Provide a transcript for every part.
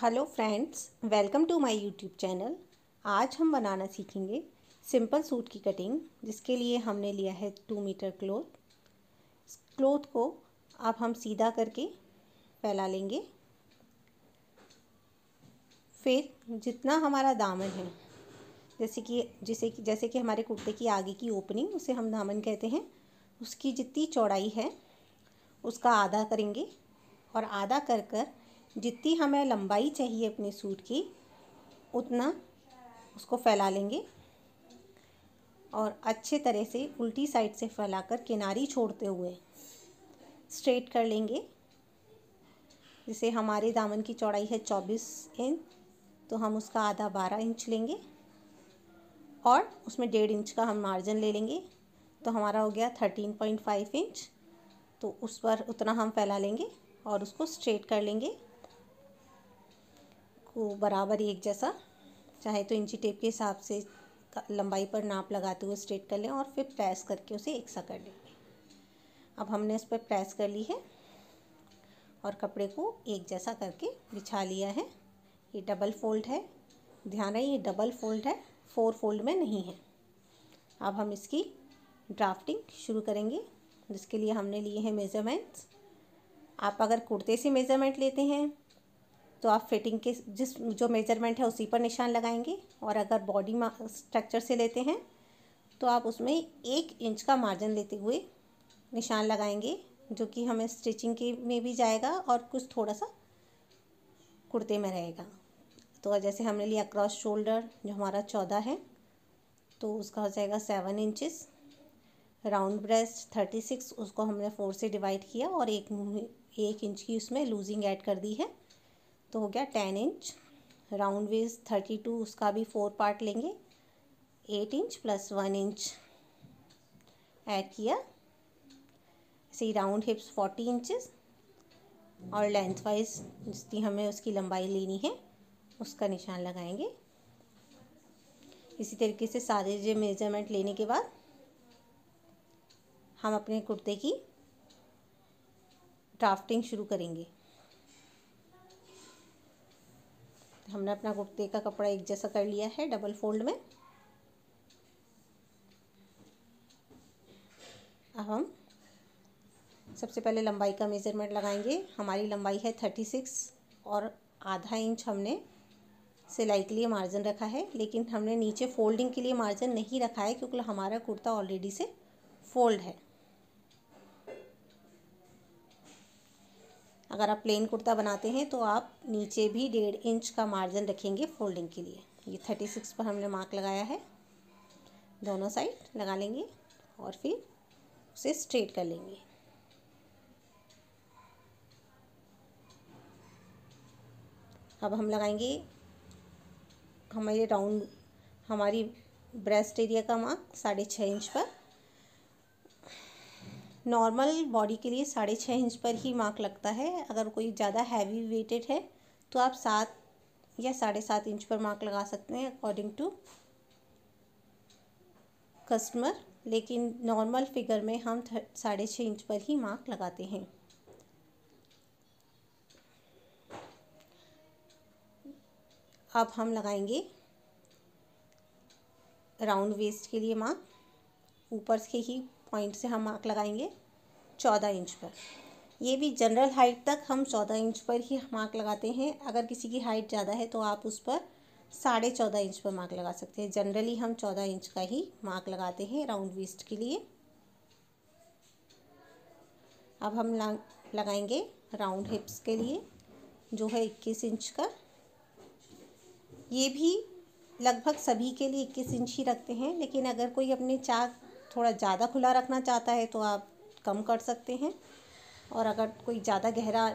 Hello friends, welcome to my YouTube channel. आज हम बनाना सीखेंगे सिंपल सूट की कटिंग, जिसके लिए हमने लिया है 2 मीटर क्लोथ को अब हम सीधा करके फैला लेंगे। फिर जितना हमारा दामन है, जैसे कि हमारे कुर्ते की आगे की ओपनिंग, उसे हम दामन कहते हैं, उसकी जितनी चौड़ाई है उसका आधा करेंगे और आधा कर जितनी हमें लंबाई चाहिए अपने सूट की उतना उसको फैला लेंगे और अच्छे तरह से उल्टी साइड से फैलाकर किनारी छोड़ते हुए स्ट्रेट कर लेंगे। जैसे हमारे दामन की चौड़ाई है 24 इंच, तो हम उसका आधा 12 इंच लेंगे और उसमें 1.5 इंच का हम मार्जिन ले लेंगे, तो हमारा हो गया 13.5 इंच। तो उस पर उतना हम फैला लेंगे और उसको स्ट्रेट कर लेंगे को बराबर एक जैसा, चाहे तो इंची टेप के हिसाब से लंबाई पर नाप लगाते हुए स्ट्रेट कर लें और फिर प्रेस करके उसे एक सा कर लेंगे। अब हमने इस पर प्रेस कर ली है और कपड़े को एक जैसा करके बिछा लिया है। ये डबल फोल्ड है, ध्यान रहे ये डबल फोल्ड है, 4 फोल्ड में नहीं है। अब हम इसकी ड्राफ्टिंग शुरू करेंगे, जिसके लिए हमने लिए हैं मेज़रमेंट्स। आप अगर कुर्ते से मेज़रमेंट लेते हैं तो आप फिटिंग के जो मेज़रमेंट है उसी पर निशान लगाएंगे, और अगर बॉडी स्ट्रक्चर से लेते हैं तो आप उसमें 1 इंच का मार्जिन लेते हुए निशान लगाएंगे, जो कि हमें स्टिचिंग के में भी जाएगा और कुछ थोड़ा सा कुर्ते में रहेगा। तो जैसे हमने लिया क्रॉस शोल्डर जो हमारा 14 है, तो उसका हो जाएगा 7 इंचेस। राउंड ब्रेस्ट 36, उसको हमने 4 से डिवाइड किया और एक इंच की उसमें लूजिंग ऐड कर दी है, तो हो गया 10 इंच। राउंड वेस्ट 32, उसका भी 4 पार्ट लेंगे, 8 इंच प्लस 1 इंच ऐड किया। इसी राउंड हिप्स 40 इंचेस और लेंथ वाइज जितनी हमें उसकी लंबाई लेनी है उसका निशान लगाएंगे। इसी तरीके से सारे जो मेजरमेंट लेने के बाद हम अपने कुर्ते की ड्राफ्टिंग शुरू करेंगे। हमने अपना कुर्ते का कपड़ा एक जैसा कर लिया है डबल फोल्ड में। अब हम सबसे पहले लंबाई का मेज़रमेंट लगाएंगे। हमारी लंबाई है 36 और आधा इंच हमने सिलाई के लिए मार्जिन रखा है, लेकिन हमने नीचे फोल्डिंग के लिए मार्जिन नहीं रखा है क्योंकि हमारा कुर्ता ऑलरेडी से फोल्ड है। अगर आप प्लेन कुर्ता बनाते हैं तो आप नीचे भी 1.5 इंच का मार्जिन रखेंगे फोल्डिंग के लिए। ये 36 पर हमने मार्क लगाया है, दोनों साइड लगा लेंगे और फिर उसे स्ट्रेट कर लेंगे। अब हम लगाएंगे हमारी ब्रेस्ट एरिया का मार्क 6.5 इंच पर। नॉर्मल बॉडी के लिए 6.5 इंच पर ही मार्क लगता है। अगर कोई ज़्यादा हैवी वेटेड है तो आप 7 या 7.5 इंच पर मार्क लगा सकते हैं अकॉर्डिंग टू कस्टमर, लेकिन नॉर्मल फिगर में हम 6.5 इंच पर ही मार्क लगाते हैं। अब हम लगाएंगे राउंड वेस्ट के लिए मार्क। ऊपर के ही पॉइंट से हम मार्क लगाएंगे 14 इंच पर। ये भी जनरल हाइट तक हम 14 इंच पर ही मार्क लगाते हैं। अगर किसी की हाइट ज़्यादा है तो आप उस पर 14.5 इंच पर मार्क लगा सकते हैं। जनरली हम 14 इंच का ही मार्क लगाते हैं राउंड वेस्ट के लिए। अब हम लगाएंगे राउंड हिप्स के लिए, जो है 21 इंच का। ये भी लगभग सभी के लिए 21 इंच ही रखते हैं, लेकिन अगर कोई अपने चाक थोड़ा ज़्यादा खुला रखना चाहता है तो आप कम कर सकते हैं, और अगर कोई ज़्यादा गहरा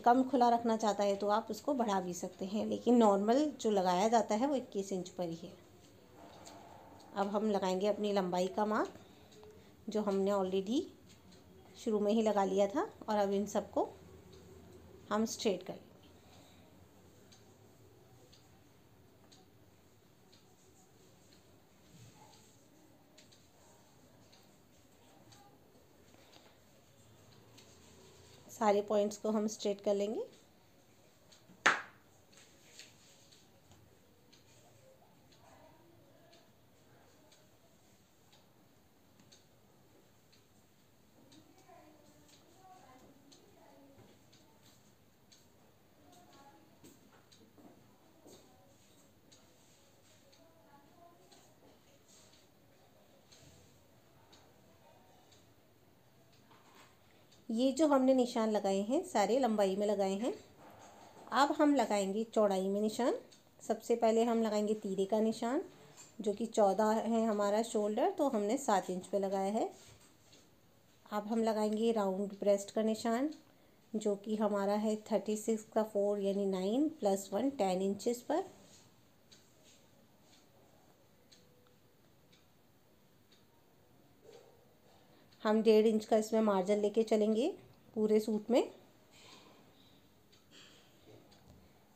कम खुला रखना चाहता है तो आप उसको बढ़ा भी सकते हैं, लेकिन नॉर्मल जो लगाया जाता है वो 21 इंच पर ही है। अब हम लगाएंगे अपनी लंबाई का मार्क, जो हमने ऑलरेडी शुरू में ही लगा लिया था, और अब इन सबको हम स्ट्रेट करेंगे। सारे पॉइंट्स को हम स्ट्रेट कर लेंगे। ये जो हमने निशान लगाए हैं सारे लंबाई में लगाए हैं। अब हम लगाएंगे चौड़ाई में निशान। सबसे पहले हम लगाएंगे तीरे का निशान, जो कि 14 है हमारा शोल्डर, तो हमने 7 इंच पे लगाया है। अब हम लगाएंगे राउंड ब्रेस्ट का निशान, जो कि हमारा है 36 का 4 यानी 9 + 1 10 इंचेस पर। हम 1.5 इंच का इसमें मार्जिन लेके चलेंगे पूरे सूट में।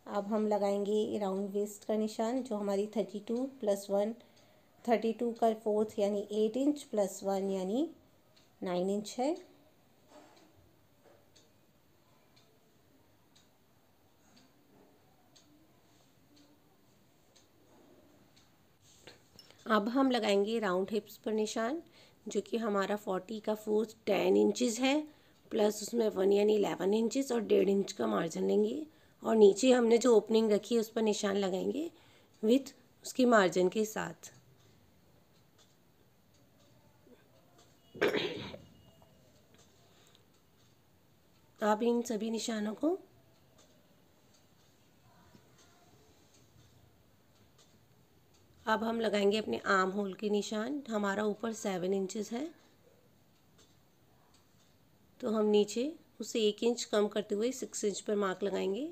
अब हम लगाएंगे राउंड वेस्ट का निशान, जो हमारी 32 + 1 32 का 4 यानी 8 इंच + 1 यानी 9 इंच है। अब हम लगाएंगे राउंड हिप्स पर निशान, जो कि हमारा 40 का 4 10 इंचज़ है, प्लस उसमें 1 यानी 11 इंचज़ और 1.5 इंच का मार्जिन लेंगे। और नीचे हमने जो ओपनिंग रखी है उस पर निशान लगाएंगे विथ उसकी मार्जिन के साथ। अब इन सभी निशानों को अब हम लगाएंगे अपने आर्म होल के निशान। हमारा ऊपर 7 इंचज़ है, तो हम नीचे उसे 1 इंच कम करते हुए 6 इंच पर मार्क लगाएंगे।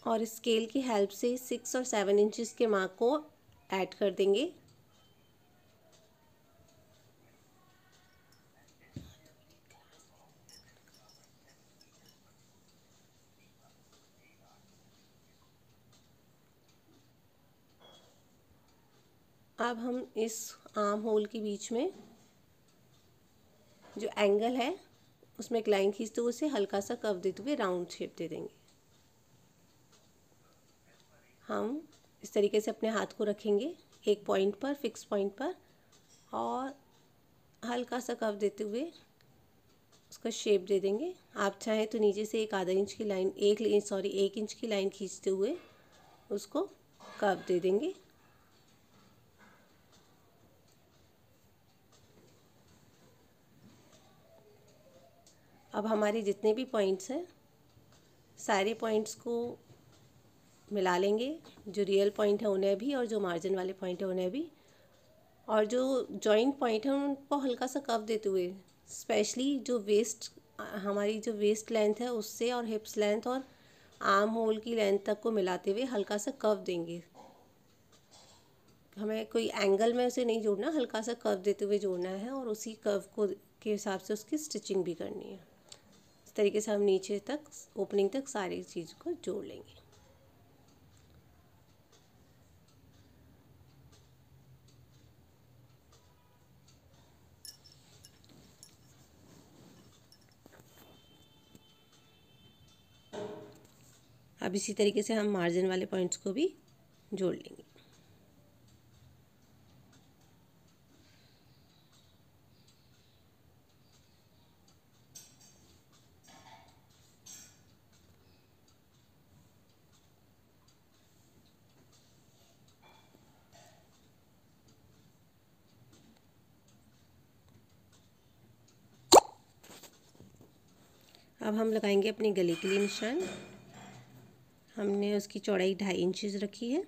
और स्केल की हेल्प से 6 और 7 इंचज़ के मार्क को ऐड कर देंगे। अब हम इस आर्म होल के बीच में जो एंगल है उसमें एक लाइन खींचते हुए उसे हल्का सा कर्व देते हुए राउंड शेप दे देंगे। हम इस तरीके से अपने हाथ को रखेंगे एक पॉइंट पर, फिक्स पॉइंट पर, और हल्का सा कर्व देते हुए उसका शेप दे देंगे। आप चाहें तो नीचे से एक आधा इंच की लाइन एक इंच की लाइन खींचते हुए उसको कर्व दे देंगे। अब हमारे जितने भी पॉइंट्स हैं सारे पॉइंट्स को मिला लेंगे, जो रियल पॉइंट है उन्हें भी और जो मार्जिन वाले पॉइंट है उन्हें भी, और जो जॉइंट पॉइंट है उनको हल्का सा कर्व देते हुए, स्पेशली जो हमारी जो वेस्ट लेंथ है उससे और हिप्स लेंथ और आर्म होल की लेंथ तक को मिलाते हुए हल्का सा कर्व देंगे। हमें कोई एंगल में उसे नहीं जोड़ना, हल्का सा कर्व देते हुए जोड़ना है और उसी कर्व को के हिसाब से उसकी स्टिचिंग भी करनी है। इस तरीके से हम नीचे तक ओपनिंग तक सारी चीज़ को जोड़ लेंगे। अब इसी तरीके से हम मार्जिन वाले पॉइंट्स को भी जोड़ लेंगे। अब हम लगाएंगे अपने गले के लिए निशान। हमने उसकी चौड़ाई 2.5 इंचज़ रखी है।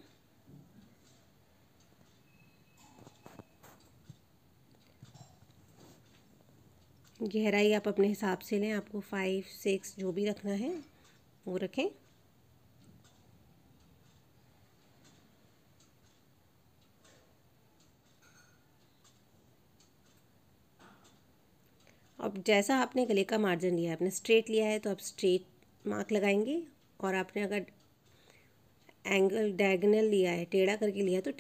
गहराई आप अपने हिसाब से लें, आपको 5 6 जो भी रखना है वो रखें। अब जैसा आपने गले का मार्जिन लिया है, आपने स्ट्रेट लिया है तो आप स्ट्रेट मार्क लगाएंगे, और आपने अगर एंगल डायगोनल लिया है, टेढ़ा करके लिया है, तो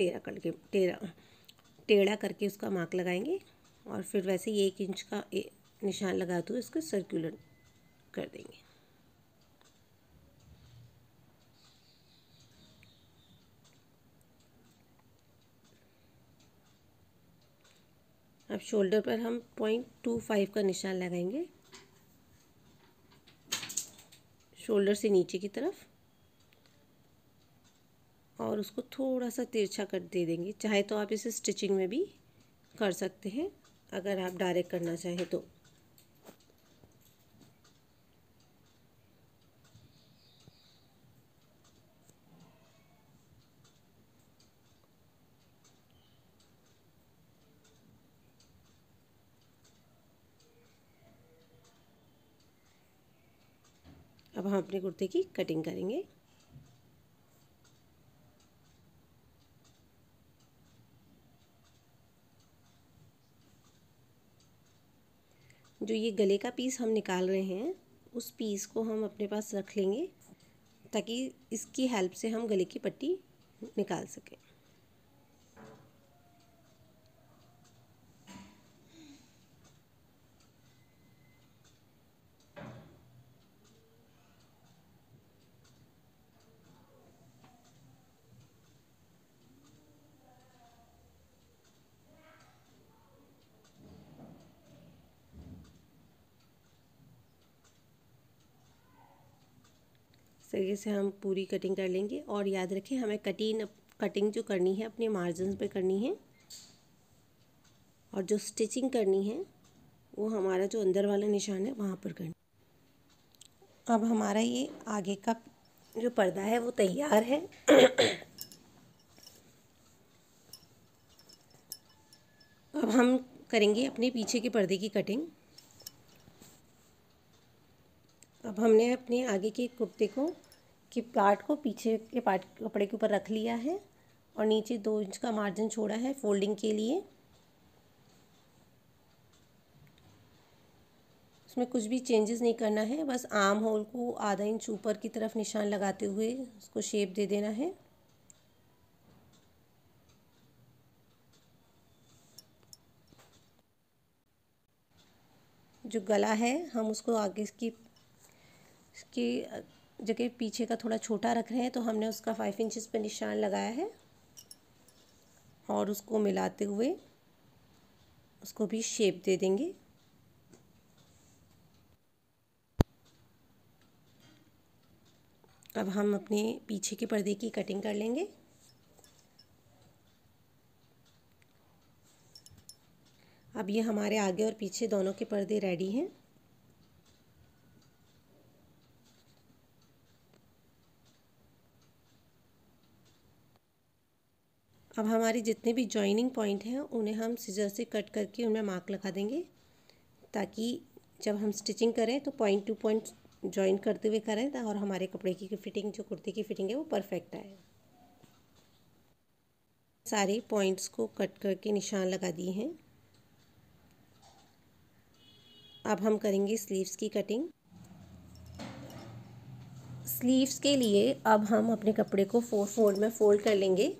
टेढ़ा करके उसका मार्क लगाएंगे, और फिर वैसे ही 1 इंच का निशान लगाते हुए इसको सर्कुलर कर देंगे। अब शोल्डर पर हम 0.25 का निशान लगाएंगे, शोल्डर से नीचे की तरफ। और उसको थोड़ा सा तिरछा कट दे देंगे। चाहे तो आप इसे स्टिचिंग में भी कर सकते हैं, अगर आप डायरेक्ट करना चाहें तो। अब हम अपने कुर्ते की कटिंग करेंगे। जो ये गले का पीस हम निकाल रहे हैं, उस पीस को हम अपने पास रख लेंगे ताकि इसकी हेल्प से हम गले की पट्टी निकाल सकें। इस तरीके से हम पूरी कटिंग कर लेंगे। और याद रखें, हमें कटिंग जो करनी है अपने मार्जिन पे करनी है, और जो स्टिचिंग करनी है वो हमारा जो अंदर वाला निशान है वहाँ पर करनी। अब हमारा ये आगे का जो पर्दा है वो तैयार है। अब हम करेंगे अपने पीछे के पर्दे की कटिंग। अब हमने अपने आगे के कुर्ते के पार्ट को पीछे के पार्ट कपड़े के ऊपर रख लिया है, और नीचे 2 इंच का मार्जिन छोड़ा है फोल्डिंग के लिए। इसमें कुछ भी चेंजेस नहीं करना है, बस आर्म होल को आधा इंच ऊपर की तरफ निशान लगाते हुए उसको शेप दे देना है। जो गला है हम उसको आगे इसकी जगह पीछे का थोड़ा छोटा रख रहे हैं, तो हमने उसका 5 इंचेस पे निशान लगाया है, और उसको मिलाते हुए उसको भी शेप दे देंगे। अब हम अपने पीछे के पर्दे की कटिंग कर लेंगे। अब ये हमारे आगे और पीछे दोनों के पर्दे रेडी हैं। अब हमारे जितने भी जॉइनिंग पॉइंट हैं उन्हें हम सिजर से कट करके उनमें मार्क लगा देंगे, ताकि जब हम स्टिचिंग करें तो पॉइंट टू पॉइंट जॉइन करते हुए करें, और हमारे कपड़े की फिटिंग, जो कुर्ते की फिटिंग है वो परफेक्ट आए। सारे पॉइंट्स को कट करके निशान लगा दिए हैं। अब हम करेंगे स्लीव्स की कटिंग। स्लीव्स के लिए अब हम अपने कपड़े को 4 फोल्ड में फोल्ड कर लेंगे।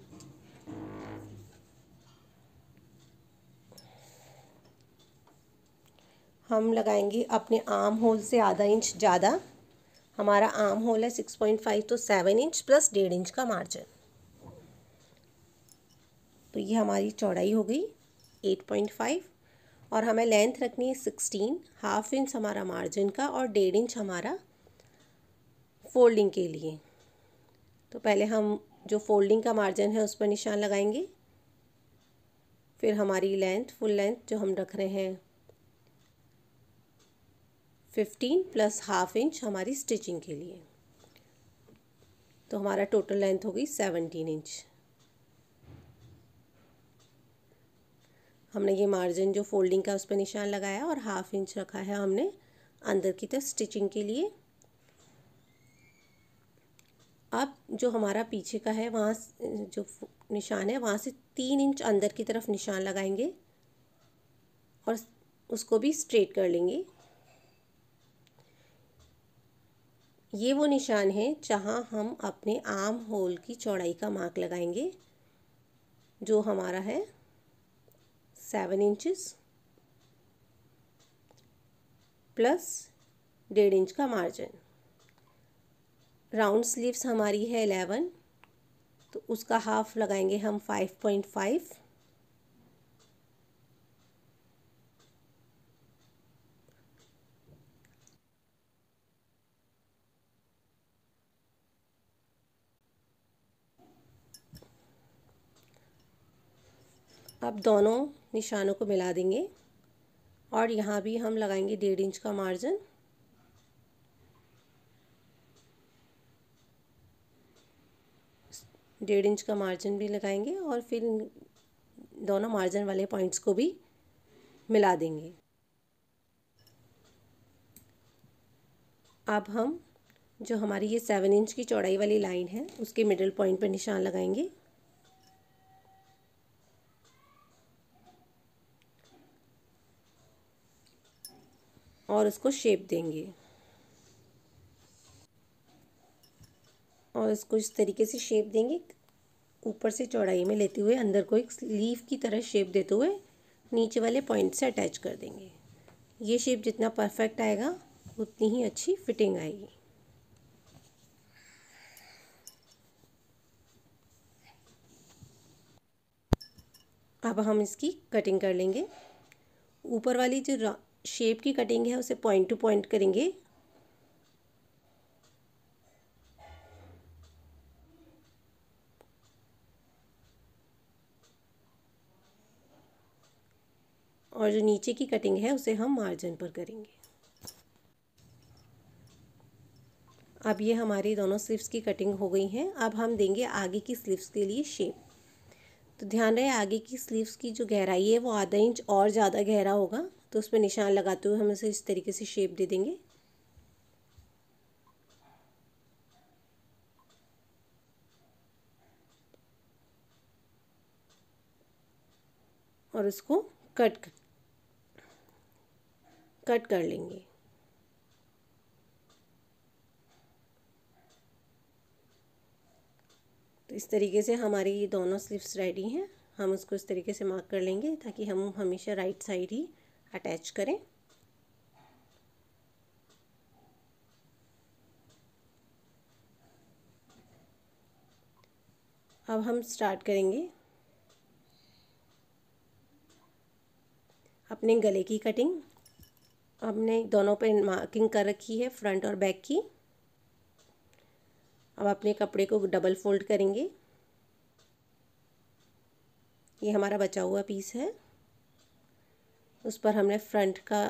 हम लगाएंगे अपने आर्म होल से आधा इंच ज़्यादा। हमारा आर्म होल है 6.5, तो 7 इंच प्लस 1.5 इंच का मार्जिन। तो ये हमारी चौड़ाई हो गई 8.5, और हमें लेंथ रखनी है 16। हाफ इंच हमारा मार्जिन का और 1.5 इंच हमारा फोल्डिंग के लिए। तो पहले हम जो फोल्डिंग का मार्जिन है उस पर निशान लगाएंगे, फिर हमारी लेंथ, फुल लेंथ जो हम रख रहे हैं 15 प्लस हाफ इंच हमारी स्टिचिंग के लिए, तो हमारा टोटल लेंथ हो गई 17 इंच। हमने ये मार्जिन जो फोल्डिंग का उस पर निशान लगाया, और हाफ इंच रखा है हमने अंदर की तरफ स्टिचिंग के लिए। अब जो हमारा पीछे का है, वहाँ जो निशान है वहाँ से 3 इंच अंदर की तरफ निशान लगाएंगे, और उसको भी स्ट्रेट कर लेंगे। ये वो निशान है जहाँ हम अपने आर्म होल की चौड़ाई का मार्क लगाएंगे, जो हमारा है 7 इंचेस प्लस 1.5 इंच का मार्जिन। राउंड स्लीव्स हमारी है 11, तो उसका हाफ लगाएंगे हम 5.5। अब दोनों निशानों को मिला देंगे और यहाँ भी हम लगाएंगे 1.5 इंच का मार्जिन। डेढ़ इंच का मार्जिन भी लगाएंगे और फिर दोनों मार्जिन वाले पॉइंट्स को भी मिला देंगे। अब हम जो हमारी ये 7 इंच की चौड़ाई वाली लाइन है उसके मिडिल पॉइंट पर निशान लगाएंगे और उसको शेप देंगे और इसको इस तरीके से शेप देंगे, ऊपर से चौड़ाई में लेते हुए अंदर को एक लीफ की तरह शेप देते हुए नीचे वाले पॉइंट से अटैच कर देंगे। ये शेप जितना परफेक्ट आएगा उतनी ही अच्छी फिटिंग आएगी। अब हम इसकी कटिंग कर लेंगे। ऊपर वाली जो शेप की कटिंग है उसे पॉइंट टू पॉइंट करेंगे और जो नीचे की कटिंग है उसे हम मार्जिन पर करेंगे। अब ये हमारी दोनों स्लीव्स की कटिंग हो गई हैं। अब हम देंगे आगे की स्लीव्स के लिए शेप। तो ध्यान रहे आगे की स्लीव्स की जो गहराई है वो आधा इंच और ज़्यादा गहरा होगा, तो उस पर निशान लगाते हुए हम इसे इस तरीके से शेप दे देंगे। और उसको कट कर लेंगे। तो इस तरीके से हमारी ये दोनों स्लीव्स रेडी हैं। हम उसको इस तरीके से मार्क कर लेंगे ताकि हम हमेशा राइट साइड ही अटैच करें। अब हम स्टार्ट करेंगे अपने गले की कटिंग। हमने दोनों पे मार्किंग कर रखी है फ्रंट और बैक की। अब अपने कपड़े को डबल फोल्ड करेंगे। ये हमारा बचा हुआ पीस है, उस पर हमने फ्रंट का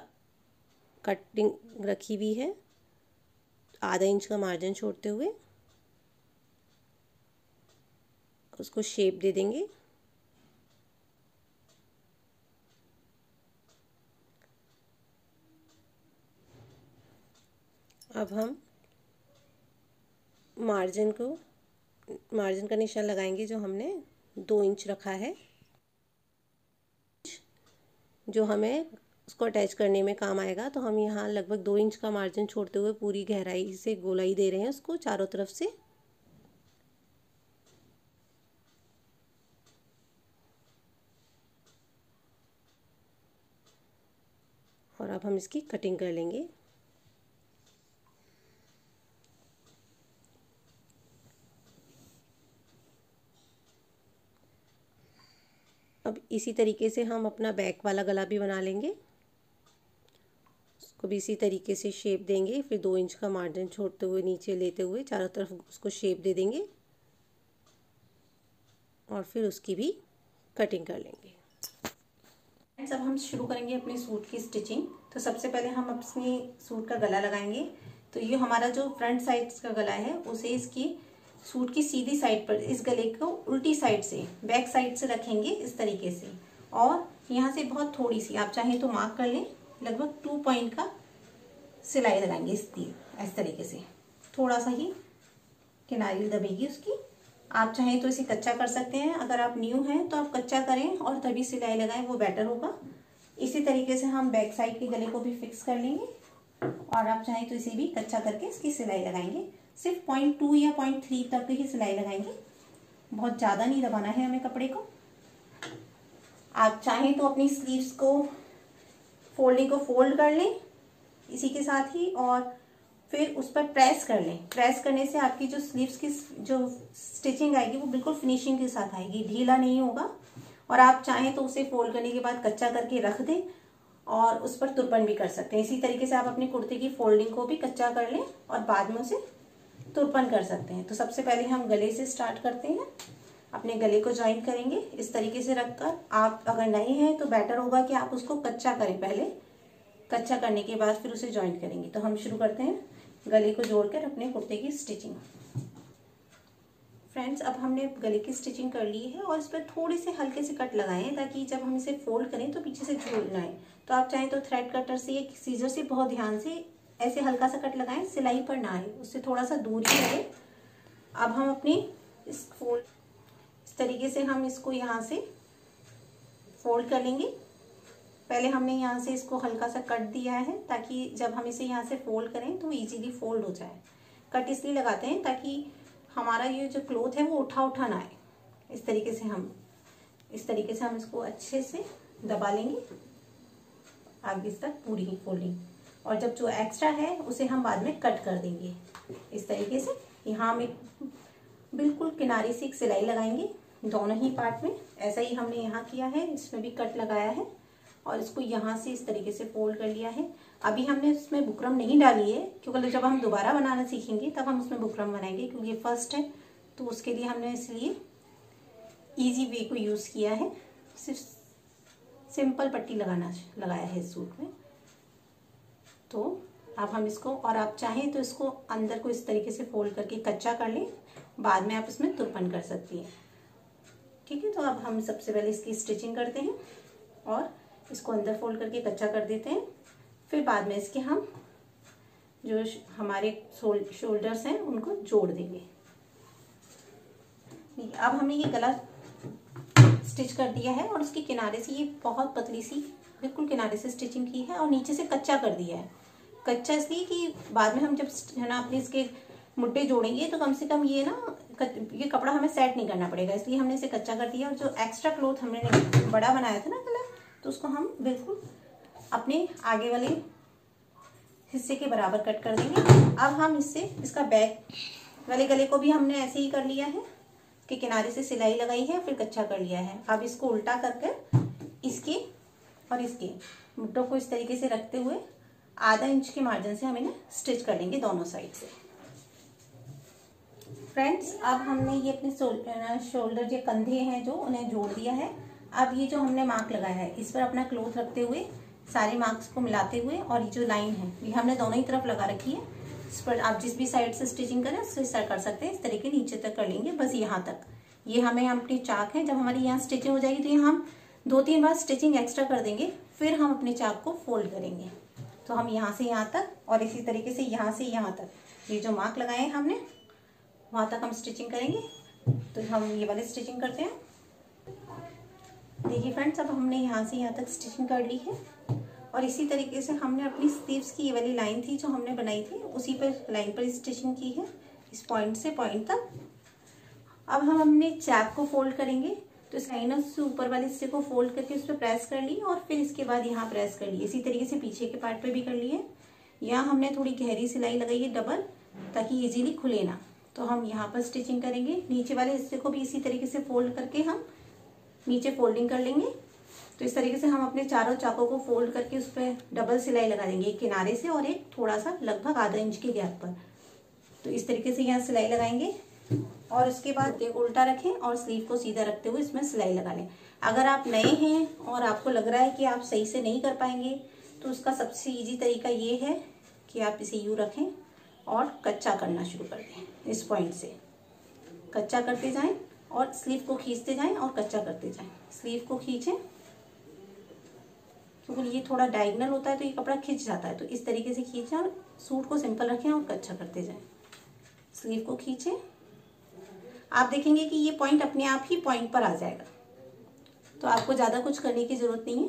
कटिंग रखी हुई है, आधा इंच का मार्जिन छोड़ते हुए उसको शेप दे देंगे। अब हम मार्जिन का निशान लगाएंगे जो हमने 2 इंच रखा है, जो हमें उसको अटैच करने में काम आएगा। तो हम यहाँ लगभग 2 इंच का मार्जिन छोड़ते हुए पूरी गहराई से गोलाई दे रहे हैं उसको चारों तरफ से। और अब हम इसकी कटिंग कर लेंगे। अब इसी तरीके से हम अपना बैक वाला गला भी बना लेंगे। उसको भी इसी तरीके से शेप देंगे, फिर 2 इंच का मार्जिन छोड़ते हुए नीचे लेते हुए चारों तरफ उसको शेप दे देंगे और फिर उसकी भी कटिंग कर लेंगे। फ्रेंड्स, अब हम शुरू करेंगे अपने सूट की स्टिचिंग। तो सबसे पहले हम अपने सूट का गला लगाएंगे। तो ये हमारा जो फ्रंट साइड का गला है उसे इसकी सूट की सीधी साइड पर, इस गले को उल्टी साइड से बैक साइड से रखेंगे इस तरीके से, और यहाँ से बहुत थोड़ी सी आप चाहें तो मार्क कर लें, लगभग 2 पॉइंट का सिलाई लगाएंगे इस तरीके से। थोड़ा सा ही किनारी दबेगी उसकी। आप चाहें तो इसे कच्चा कर सकते हैं, अगर आप न्यू हैं तो आप कच्चा करें और तभी सिलाई लगाएं, वो बेटर होगा। इसी तरीके से हम बैक साइड के गले को भी फिक्स कर लेंगे और आप चाहें तो इसे भी कच्चा करके इसकी सिलाई लगाएंगे। सिर्फ 0.2 या 0.3 तक ही सिलाई लगाएंगे, बहुत ज़्यादा नहीं दबाना है हमें कपड़े को। आप चाहें तो अपनी स्लीव्स को फोल्डिंग को फोल्ड कर लें इसी के साथ ही, और फिर उस पर प्रेस कर लें। प्रेस करने से आपकी जो स्लीव्स की जो स्टिचिंग आएगी वो बिल्कुल फिनिशिंग के साथ आएगी, ढीला नहीं होगा। और आप चाहें तो उसे फोल्ड करने के बाद कच्चा करके रख दें और उस पर तुरपन भी कर सकते हैं। इसी तरीके से आप अपनी कुर्ते की फोल्डिंग को भी कच्चा कर लें और बाद में उसे तुरपन कर सकते हैं। तो सबसे पहले हम गले से स्टार्ट करते हैं। अपने गले को ज्वाइन करेंगे इस तरीके से रखकर। आप अगर नए हैं तो बेटर होगा कि आप उसको कच्चा करें पहले, कच्चा करने के बाद फिर उसे ज्वाइन करेंगे। तो हम शुरू करते हैं गले को जोड़कर अपने कुर्ते की स्टिचिंग। फ्रेंड्स, अब हमने गले की स्टिचिंग कर ली है और इस पर थोड़े से हल्के से कट लगाए हैं ताकि जब हम इसे फोल्ड करें तो पीछे से झूल ना आए। तो आप चाहें तो थ्रेड कटर से या सीजर से बहुत ध्यान से ऐसे हल्का सा कट लगाएं, सिलाई पर ना आए, उससे थोड़ा सा दूर ही रहे। अब हम अपनी इस तरीके से हम इसको यहाँ से फोल्ड कर लेंगे। पहले हमने यहाँ से इसको हल्का सा कट दिया है ताकि जब हम इसे यहाँ से फोल्ड करें तो इजीली फोल्ड हो जाए। कट इसलिए लगाते हैं ताकि हमारा ये जो क्लॉथ है वो उठा ना आए। इस तरीके से हम इसको अच्छे से दबा लेंगे आगे तक पूरी ही फोल्डिंग, और जब जो एक्स्ट्रा है उसे हम बाद में कट कर देंगे। इस तरीके से यहाँ हम एक बिल्कुल किनारे से एक सिलाई लगाएंगे दोनों ही पार्ट में। ऐसा ही हमने यहाँ किया है, इसमें भी कट लगाया है और इसको यहाँ से इस तरीके से फोल्ड कर लिया है। अभी हमने इसमें बुकरम नहीं डाली है क्योंकि जब हम दोबारा बनाना सीखेंगे तब हम उसमें बुकरम बनाएंगे, क्योंकि ये फर्स्ट है तो उसके लिए हमने इसलिए इजी वे को यूज़ किया है। सिर्फ सिंपल पट्टी लगाया है इस सूट में। तो अब हम इसको, और आप चाहें तो इसको अंदर को इस तरीके से फोल्ड करके कच्चा कर लें, बाद में आप इसमें तुरपन कर सकती हैं। ठीक है, तो अब हम सबसे पहले इसकी स्टिचिंग करते हैं और इसको अंदर फोल्ड करके कच्चा कर देते हैं। फिर बाद में इसके हम जो हमारे शोल्डर्स हैं उनको जोड़ देंगे। अब हमने ये गला स्टिच कर दिया है और उसके किनारे से ये बहुत पतली सी बिल्कुल किनारे से स्टिचिंग की है और नीचे से कच्चा कर दिया है। कच्चा इसलिए कि बाद में हम जब है ना अपने इसके मुड्ढे जोड़ेंगे तो कम से कम ये कपड़ा हमें सेट नहीं करना पड़ेगा, इसलिए हमने इसे कच्चा कर दिया। और जो एक्स्ट्रा क्लॉथ हमने बड़ा बनाया था ना गला, तो उसको हम बिल्कुल अपने आगे वाले हिस्से के बराबर कट कर देंगे। अब हम इसका बैक वाले गले को भी हमने ऐसे ही कर लिया है कि किनारे से सिलाई लगाई है फिर कच्चा कर लिया है। अब इसको उल्टा करके इसके और इसके मुड्ढों को इस तरीके से रखते हुए आधा इंच के मार्जिन से हम इन्हें स्टिच कर लेंगे दोनों साइड से। फ्रेंड्स, अब हमने ये अपने शोल्डर जो कंधे हैं जो उन्हें जोड़ दिया है। अब ये जो हमने मार्क लगाया है इस पर अपना क्लॉथ रखते हुए सारे मार्क्स को मिलाते हुए, और ये जो लाइन है ये हमने दोनों ही तरफ लगा रखी है, इस पर आप जिस भी साइड से स्टिचिंग करें उससे कर सकते हैं। इस तरीके नीचे तक कर लेंगे, बस यहाँ तक। ये हमें अपनी चाक है, जब हमारी यहाँ स्टिचिंग हो जाएगी तो यहाँ हम 2-3 बार स्टिचिंग एक्स्ट्रा कर देंगे, फिर हम अपने चाक को फोल्ड करेंगे। तो हम यहाँ से यहाँ तक और इसी तरीके से यहाँ से यहाँ तक ये जो मार्क लगाए हैं हमने वहाँ तक हम स्टिचिंग करेंगे। तो हम ये वाले स्टिचिंग करते हैं। देखिए फ्रेंड्स, अब हमने यहाँ से यहाँ तक स्टिचिंग कर ली है और इसी तरीके से हमने अपनी स्लीव्स की ये वाली लाइन थी जो हमने बनाई थी उसी पर लाइन पर स्टिचिंग की है, इस पॉइंट से पॉइंट तक। अब हम अपने चाक को फोल्ड करेंगे, तो इस लाइन से ऊपर वाले हिस्से को फोल्ड करके उस पर प्रेस कर ली और फिर इसके बाद यहाँ प्रेस कर ली। इसी तरीके से पीछे के पार्ट पे भी कर लिए। यहाँ हमने थोड़ी गहरी सिलाई लगाई है डबल, ताकि इजीली खुले ना। तो हम यहाँ पर स्टिचिंग करेंगे। नीचे वाले हिस्से को भी इसी तरीके से फोल्ड करके हम नीचे फोल्डिंग कर लेंगे। तो इस तरीके से हम अपने चारों चाकों को फोल्ड करके उस पर डबल सिलाई लगा देंगे, एक किनारे से और एक थोड़ा सा लगभग आधा इंच के गैप पर। तो इस तरीके से यहाँ सिलाई लगाएंगे और उसके बाद एक उल्टा रखें और स्लीव को सीधा रखते हुए इसमें सिलाई लगा लें। अगर आप नए हैं और आपको लग रहा है कि आप सही से नहीं कर पाएंगे तो उसका सबसे इजी तरीका ये है कि आप इसे यूँ रखें और कच्चा करना शुरू कर दें। इस पॉइंट से कच्चा करते जाएं और स्लीव को खींचते जाएं और कच्चा करते जाएं। स्लीव को खींचें, क्योंकि ये थोड़ा डायगोनल होता है तो ये कपड़ा खिंच जाता है। तो इस तरीके से खींचें और सूट को सिंपल रखें और कच्चा करते जाएं। स्लीव को खींचें, आप देखेंगे कि ये पॉइंट अपने आप ही पॉइंट पर आ जाएगा। तो आपको ज़्यादा कुछ करने की ज़रूरत नहीं है,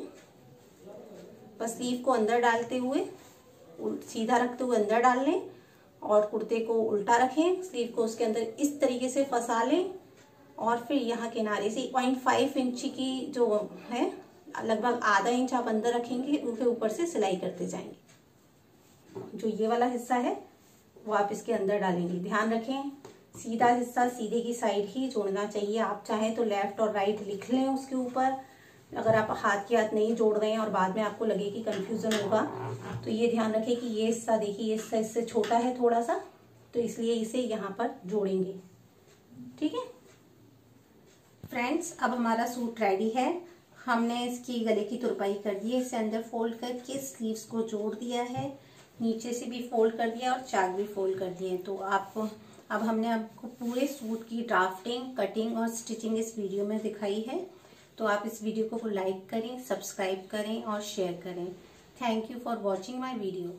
बस स्लीव को अंदर डालते हुए सीधा रखते हुए अंदर डाल लें और कुर्ते को उल्टा रखें, स्लीव को उसके अंदर इस तरीके से फंसा लें और फिर यहाँ किनारे से 0.5 इंच की जो है लगभग आधा इंच आप अंदर रखेंगे, उसके ऊपर से सिलाई करते जाएंगे। जो ये वाला हिस्सा है वो आप इसके अंदर डालेंगे। ध्यान रखें सीधा हिस्सा सीधे की साइड ही जोड़ना चाहिए। आप चाहें तो लेफ्ट और राइट लिख लें उसके ऊपर, अगर आप हाथ के हाथ नहीं जोड़ रहे हैं और बाद में आपको लगे कि कंफ्यूजन होगा तो ये ध्यान रखें कि ये हिस्सा देखिए ये हिस्सा इससे छोटा है थोड़ा सा, तो इसलिए इसे यहाँ पर जोड़ेंगे। ठीक है, फ्रेंड्स, अब हमारा सूट रेडी है। हमने इसकी गले की तुरपाई कर दी है, इसे अंदर फोल्ड करके स्लीव्स को जोड़ दिया है, नीचे से भी फोल्ड कर दिया और चाक भी फोल्ड कर दिए। तो आपको अब हमने आपको पूरे सूट की ड्राफ्टिंग, कटिंग और स्टिचिंग इस वीडियो में दिखाई है। तो आप इस वीडियो को लाइक करें, सब्सक्राइब करें और शेयर करें। Thank you for watching my video.